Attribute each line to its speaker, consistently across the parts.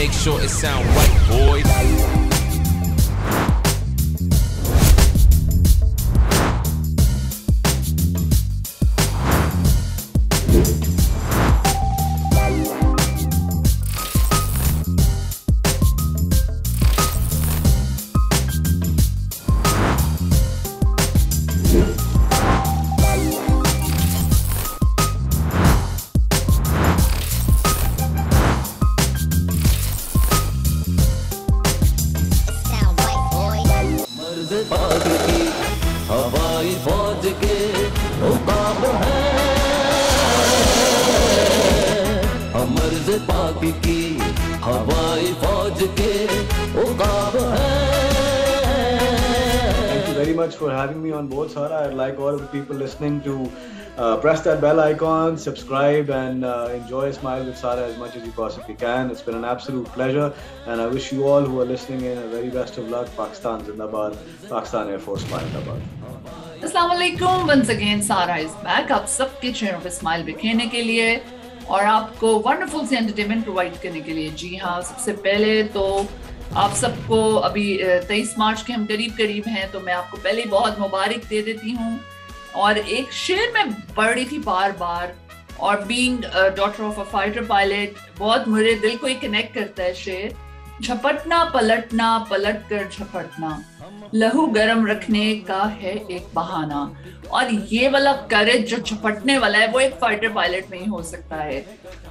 Speaker 1: make sure it sound right, boys.
Speaker 2: For having me on board, Sara. I'd like all of the people listening to press that bell icon, subscribe, and enjoy Smile with Sara as much as you possibly can. It's been an absolute pleasure, and I wish you all who are listening in a very best of luck. Pakistan Zindabad, Pakistan Air Force Zindabad.
Speaker 3: Assalamu alaikum. Once again, Sara is back. आप सबके चेहरों पे smile बिखेरने के लिए और आपको wonderful सी entertainment provide करने के लिए। जी हाँ, सबसे पहले तो आप सबको अभी 23 मार्च के हम करीब हैं, तो मैं आपको पहले ही बहुत मुबारक दे देती हूँ। और एक शेर मैं पढ़ रही थी बार बार, और being daughter of a fighter pilot बहुत मेरे दिल को ही कनेक्ट करता है शेर। झपटना पलटना, पलट कर झपटना, लहू गर्म रखने का है एक बहाना। और ये वाला करेज जो झपटने वाला है वो एक फाइटर पायलट में ही हो सकता है।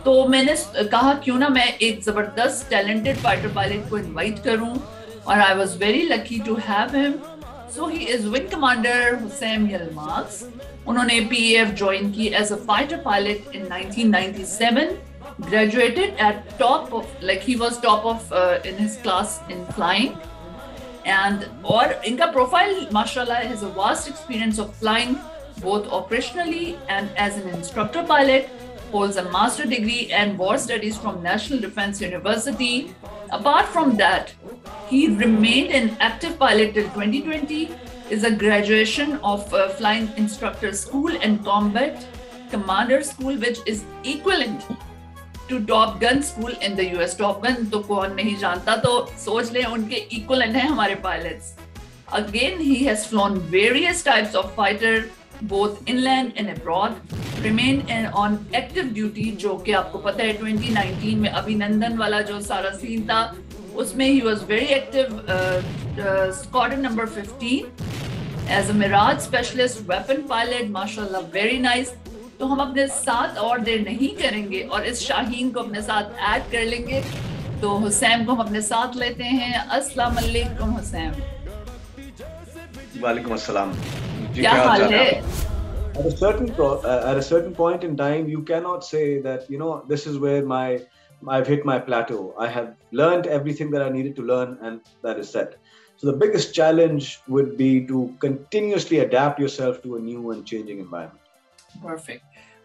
Speaker 3: तो मैंने कहा क्यों ना मैं एक जबरदस्त टैलेंटेड फाइटर पायलट को इनवाइट करूं, और I was very lucky to have him. So he is wing commander Hussain Yalmaz. उन्होंने पीएफ ज्वाइन की as a fighter pilot in 1997, graduated at top of, like he was top of in his class in flying, and और इनका profile माशाल्लाह has a vast experience of flying both operationally and as an instructor pilot. Holds a master degree and war studies from National Defense University. Apart from that, he remained an active pilot till 2020. Is a graduation of Flying Instructor School and Combat Commander School, which is equivalent to Top Gun School in the US. Top Gun तो कौन नहीं जानता, तो सोच लें उनके equivalent हैं हमारे pilots. Again, he has flown various types of fighter, both inland and abroad. Remained on active duty, जो कि आपको पता है 2019 में अभिनंदन वाला जो सारा सीन था, उसमें he was very active. Squadron number 15 as a Mirage specialist weapon pilot. माशाल्लाह very nice. तो हम अपने साथ और देर नहीं करेंगे और इस शाहीन को अपने साथ ऐड कर लेंगे। तो हुसैन को हम अपने साथ लेते हैं। अस्सलाम वालेकुम हुसैन।
Speaker 2: वालेकुम अस्सलाम।
Speaker 3: क्या हाल है?
Speaker 2: At a certain point in time, you cannot say that, you know, this is where I've hit my plateau. I have learned everything that I needed to learn, and that is set. So the biggest challenge would be to continuously adapt yourself to a new and changing environment.
Speaker 3: Perfect.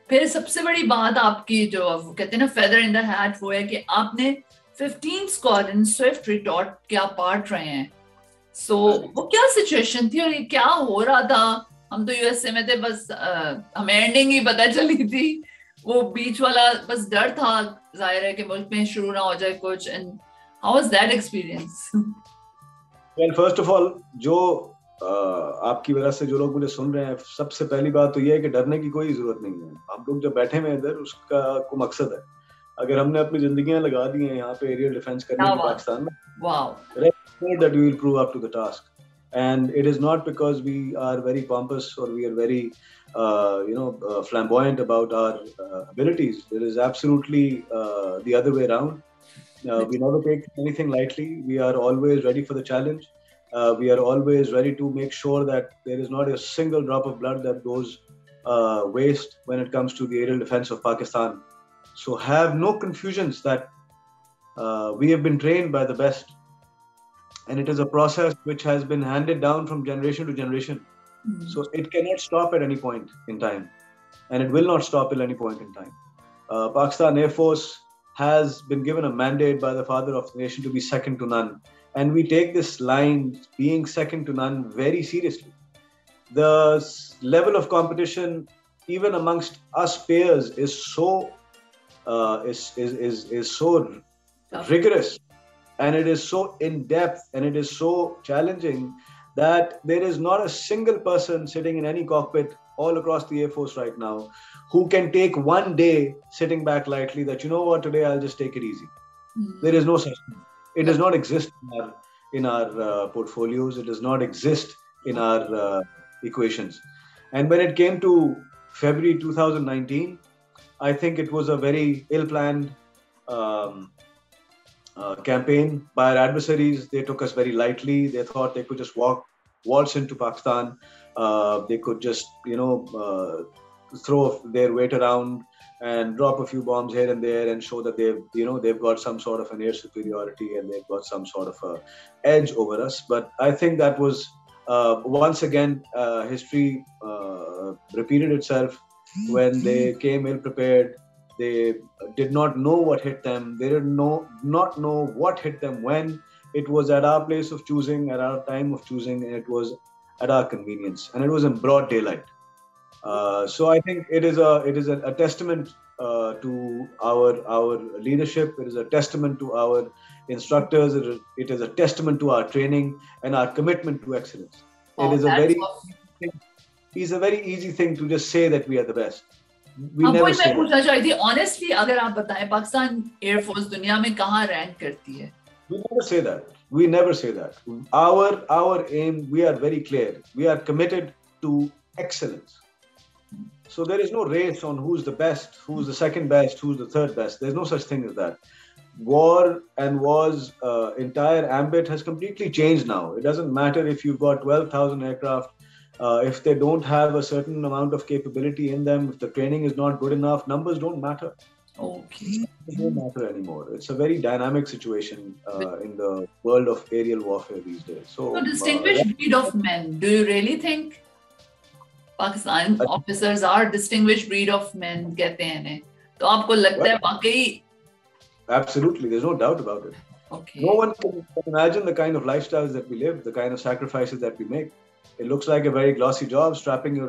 Speaker 3: फिर सबसे बड़ी बात आपकी जो कहते हैं ना feather in the hat, वो है कि आपने 15 स्क्वाड्रन स्विफ्ट रिटॉर्ट के आप पार्ट रहे हैं। So वो क्या सिचुएशन थी और ये क्या हो रहा था? हम तो यूएसए में थे, बस हमें एंडिंग ही पता चली थी। वो बीच वाला बस डर था, जाहिर है कि मुल्क में शुरू ना हो जाए कुछ। And how was that experience?
Speaker 2: Well, first of all, जो आपकी वजह से जो लोग मुझे सुन रहे हैं, सबसे पहली बात तो ये है कि डरने की कोई जरूरत नहीं है। हम लोग जब बैठे हुए इधर, उसका को मकसद है। अगर हमने अपनी जिंदगियां लगा दी हैं यहाँ पे एरियल डिफेंस करने की पाकिस्तान में, wow, that we will prove up to the task. And it is not because we are very pompous or we are very flamboyant about our abilities. It is absolutely the other way around. We never take anything lightly. We are always ready for the challenge. We are always ready to make sure that there is not a single drop of blood that goes waste when it comes to the aerial defense of Pakistan. So have no confusions that we have been trained by the best. And it is a process which has been handed down from generation to generation. So it cannot stop at any point in time. And it will not stop at any point in time. Pakistan Air Force has been given a mandate by the father of the nation to be second to none. And we take this line, being second to none, very seriously. The level of competition, even amongst us peers, is so rigorous, and it is so in-depth, and it is so challenging that there is not a single person sitting in any cockpit all across the Air Force right now who can take one day sitting back lightly that, you know what, today I'll just take it easy. There is no such thing. It does not exist in our portfolios. It does not exist in our equations. And when it came to February 2019, I think it was a very ill-planned campaign by our adversaries. They took us very lightly. They thought they could just waltz into Pakistan. They could just, throw their weight around and drop a few bombs here and there and show that they've got some sort of an air superiority and they've got some sort of a edge over us. But I think that was once again history repeated itself when they came ill prepared. They did not know what hit them. They did not know what hit them when. It was at our place of choosing, at our time of choosing, and it was at our convenience. And it was in broad daylight. So I think it is a testament to our leadership. It is a testament to our instructors. It is a testament to our training and our commitment to excellence. It is a very easy thing to just say that we are the best. We never say. मैं
Speaker 3: पूछना चाहती थी honestly, अगर आप बताएं Pakistan air force दुनिया में कहाँ रैंक करती है?
Speaker 2: We never say that. We never say that. Our aim, we are very clear. We are committed to excellence. So there is no race on who's the best, who's the second best, who's the third best. There's no such thing as that. War and war's entire ambit has completely changed now. It doesn't matter if you've got 12,000 aircraft. If they don't have a certain amount of capability in them, if the training is not good enough, numbers don't matter.
Speaker 3: Okay.
Speaker 2: It don't matter anymore. It's a very dynamic situation in the world of aerial warfare these days. So
Speaker 3: distinguished breed of men. Do you really think Pakistan officers are distinguished breed of men? कहते हैं इन्हें. तो आपको लगता है वाकई?
Speaker 2: Absolutely. There's no doubt about it.
Speaker 3: Okay.
Speaker 2: No one can imagine the kind of lifestyles that we live, the kind of sacrifices that we make. It looks like a very glossy job, strapping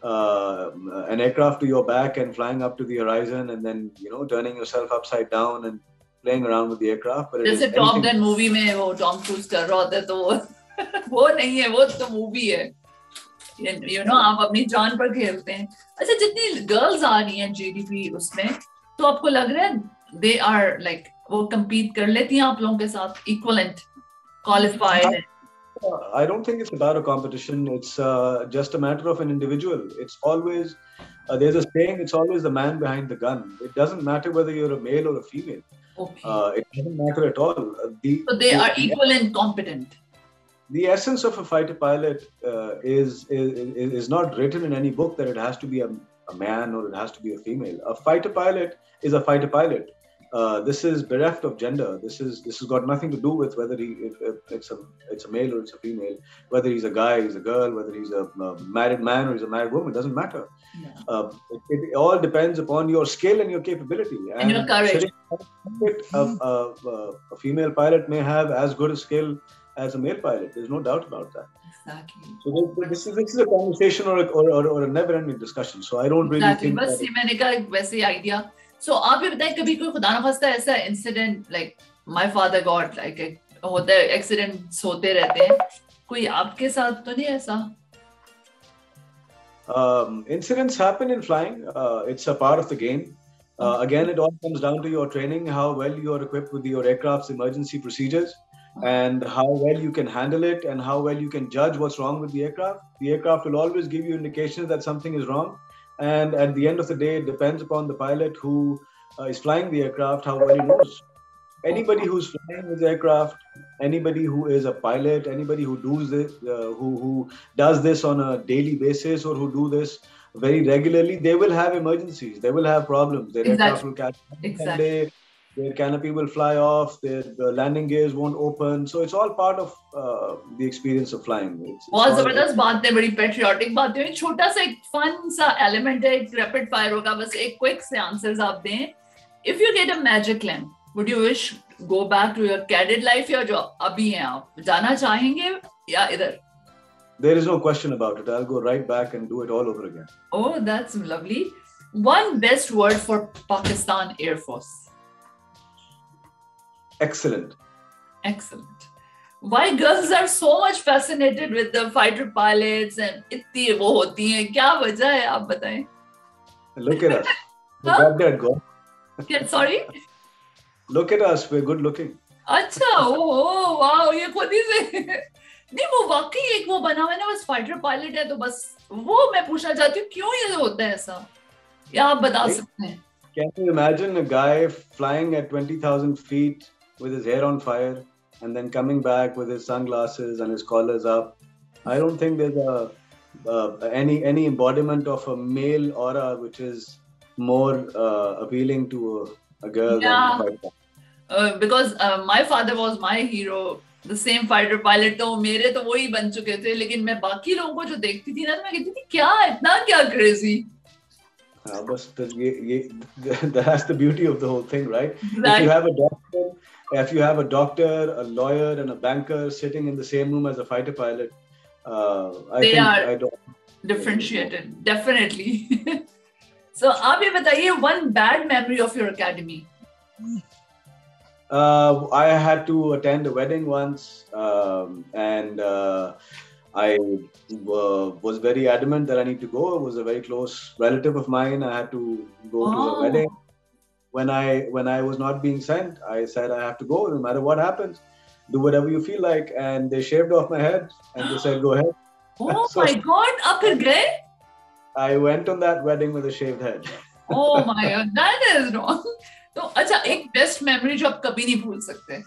Speaker 2: an aircraft to your back and flying up to the horizon, and then turning yourself upside down and playing around with the aircraft. But
Speaker 3: जैसे Top Gun movie में वो Tom Cruise कर रहा होता है, तो वो नहीं है, वो तो movie है. आप अपनी जान पर खेलते हैं. अच्छा, जितनी girls आ रही हैं GDP उसमें, तो आपको लग रहा है they are like वो compete कर लेती हैं आप लोगों के साथ, equivalent, qualified?
Speaker 2: I don't think it's about a competition. It's just a matter of an individual. It's always, there's a saying, it's always the man behind the gun. It doesn't matter whether you're a male or a female.
Speaker 3: Okay.
Speaker 2: It doesn't matter at all.
Speaker 3: So they are equal and competent.
Speaker 2: The essence of a fighter pilot is not written in any book that it has to be a man or it has to be a female. A fighter pilot is a fighter pilot. This is bereft of gender. This has got nothing to do with whether it's a male or it's a female, whether he's a guy, he's a girl, whether he's a married man or he's a married woman. It doesn't matter. Yeah. It all depends upon your skill and your capability.
Speaker 3: And your courage.
Speaker 2: A female pilot may have as good a skill as a male pilot. There's no doubt about that.
Speaker 3: Exactly.
Speaker 2: So this is a conversation or a never-ending discussion. So I don't really think.
Speaker 3: बस ये मैंने कहा वैसे idea. So आप ये बताएं, कभी कोई खुदा न खास्ता ऐसा incident like my father got like होता है, accidents होते रहते हैं, कोई आपके साथ तो नहीं ऐसा?
Speaker 2: Incidents happen in flying. It's a part of the game. Again, it all comes down to your training, how well you are equipped with your aircraft's emergency procedures, and how well you can handle it, and how well you can judge what's wrong with the aircraft. The aircraft will always give you indications that something is wrong. And at the end of the day, it depends upon the pilot who is flying the aircraft, how well he knows. Anybody who's flying this aircraft, anybody who is a pilot, anybody who does this, who does this on a daily basis or who do this very regularly, they will have emergencies. They will have problems. Their aircraft will catch someday. Their canopy will fly off. The landing gears won't open. So it's all part of the experience of flying.
Speaker 3: बहुत ज़बरदस्त बात है, बड़ी patriotic बात है. छोटा सा एक fun सा element है, एक rapid fire होगा, बस एक quick से answers आप दें. If you get a magic lamp, would you wish go back to your cadet life या जो अभी हैं आप जाना चाहेंगे या इधर?
Speaker 2: There is no question about it. I'll go right back and do it all over again.
Speaker 3: Oh, that's lovely. One best word for Pakistan Air Force.
Speaker 2: excellent.
Speaker 3: Excellent. Why girls are so much fascinated with the fighter pilots and इतनी वो होती हैं, क्या वजह है आप बताएं?
Speaker 2: Look at us. We got that girl.
Speaker 3: Sorry?
Speaker 2: Look at us. We're good looking.
Speaker 3: अच्छा, ओह वाओ, ये खुद ही से नहीं, वो वाकई एक वो बना हुआ है ना, बस फाइटर पायलट है, तो बस वो मैं पूछना चाहती हूँ क्यों ये होता है ऐसा, या आप बता सकते हैं?
Speaker 2: Can you imagine a guy flying at 20,000 feet with his hair on fire and then coming back with his sunglasses and his collars up? I don't think there's any embodiment of a male aura which is more appealing to a girl than a fighter.
Speaker 3: Because my father was my hero, the same fighter pilot, तो मेरे तो वही बन चुके थे, लेकिन मैं बाकी लोगों को जो देखती थी ना, तो मैं कहती थी क्या इतना क्या crazy.
Speaker 2: But that's the beauty of the whole thing, right?
Speaker 3: Exactly.
Speaker 2: If you have a doctor, a lawyer, and a banker sitting in the same room as a fighter pilot,
Speaker 3: I don't differentiated, definitely. So, आप ये बताइए one bad memory of your academy.
Speaker 2: I had to attend a wedding once, and I was very adamant that I need to go. It was a very close relative of mine. I had to go to a wedding. When I was not being sent, I said I have to go. No matter what happens, do whatever you feel like. And they shaved off my head and they said, "Go ahead."
Speaker 3: Oh so, my God! आप फिर गए?
Speaker 2: I went on that wedding with a shaved head.
Speaker 3: Oh my God, that is wrong. तो अच्छा, एक best memory जो आप कभी नहीं भूल सकते?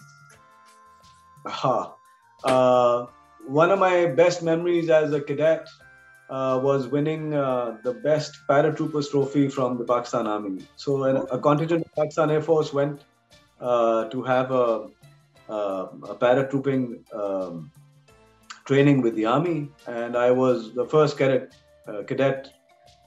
Speaker 2: One of my best memories as a cadet was winning the best paratroopers trophy from the Pakistan Army. So a contingent of Pakistan Air Force went to have a paratrooping training with the army, and I was the first cadet,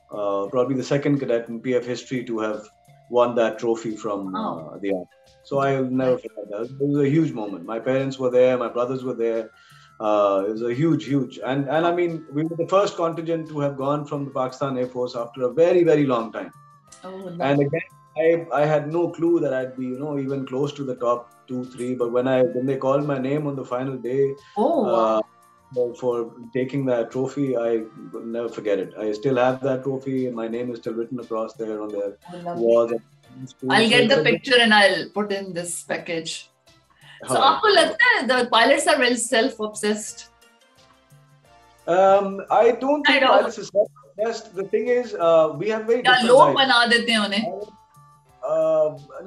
Speaker 2: probably the second cadet in PF history to have won that trophy from the army. So I'll never forget that. It was a huge moment. My parents were there, my brothers were there. It was a huge, and I mean, we were the first contingent to have gone from the Pakistan Air Force after a very, very long time.
Speaker 3: Oh, no.
Speaker 2: And again, I had no clue that I'd be, even close to the top 2-3. But when they called my name on the final day, for taking that trophy, I will never forget it. I still have that trophy, and my name is still written across there on their walls.
Speaker 3: I'll get the picture and I'll put in this package. So, आपको लगता है the pilots are very self-obsessed?
Speaker 2: I don't think pilots are self-obsessed. The thing is, we have very different
Speaker 3: लोग बना देते हैं उन्हें.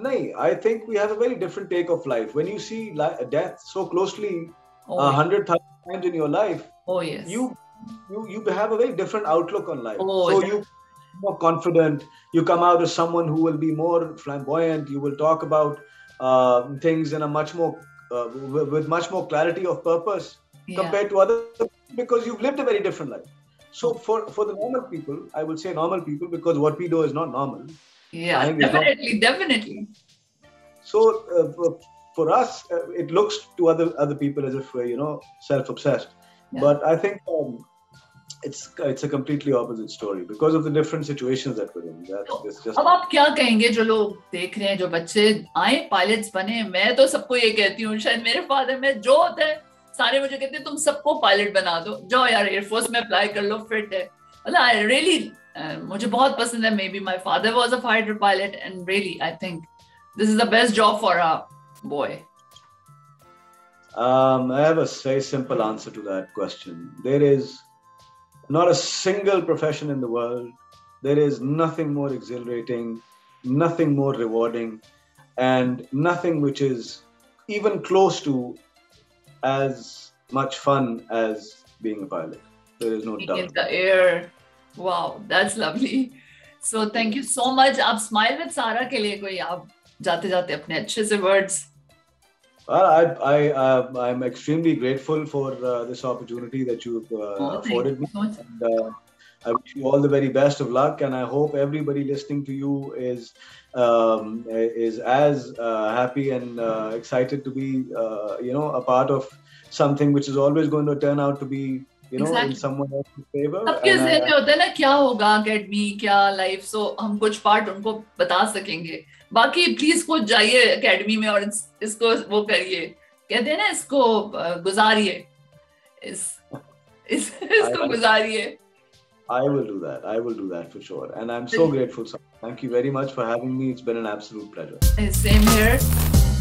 Speaker 2: No, I think we have a very different take of life. When you see death so closely, 100,000 times in your life, you have a very different outlook on life. You're more confident. You come out as someone who will be more flamboyant. You will talk about things in a much more with much more clarity of purpose compared to other, because you've lived a very different life. So for the normal people, I will say normal people, because what we do is not normal.
Speaker 3: Yeah, definitely.
Speaker 2: So for us, it looks to other people as if we're self-obsessed, but I think it's a completely opposite story because of the different situations that we're in. That's just.
Speaker 3: अब आप क्या कहेंगे जो लोग देख रहे हैं, जो बच्चे आए पायलट्स बने? मैं तो सबको ये कहती हूँ, शायद मेरे फादर में जो होता है, सारे मुझे कहते हैं तुम सबको पायलट बना दो, जाओ यार एयरफोर्स में अप्लाई कर लो, फिट है. I really मुझे बहुत पसंद है. Maybe my father was a fighter pilot, and really I think this is the best job for a boy.
Speaker 2: I have a very simple answer to that question. There is not a single profession in the world. There is nothing more exhilarating, nothing more rewarding, and nothing which is even close to as much fun as being a pilot. There is no doubt.
Speaker 3: In the air. Wow, that's lovely. So thank you so much. आप Smile with Sara के लिए कोई आप जाते जाते अपने अच्छे से words?
Speaker 2: I'm extremely grateful for this opportunity that you've afforded me. And, I wish you all the very best of luck, and I hope everybody listening to you is as happy and excited to be a part of something which is always going to turn out to be you know, in someone else's favor.
Speaker 3: सबके ज़हन में होता है ना क्या होगा academy, क्या life, सो हम कुछ पार्ट उनको बता सकेंगे. बाकी प्लीज खुद जाइए अकेडमी में और इसको वो करिए, कहते हैं ना इसको गुजारिए, इसको गुजारिए.
Speaker 2: I will do that. I will do that for sure. And I'm so grateful. Thank you very much for having me. It's been an absolute pleasure.
Speaker 3: Same here.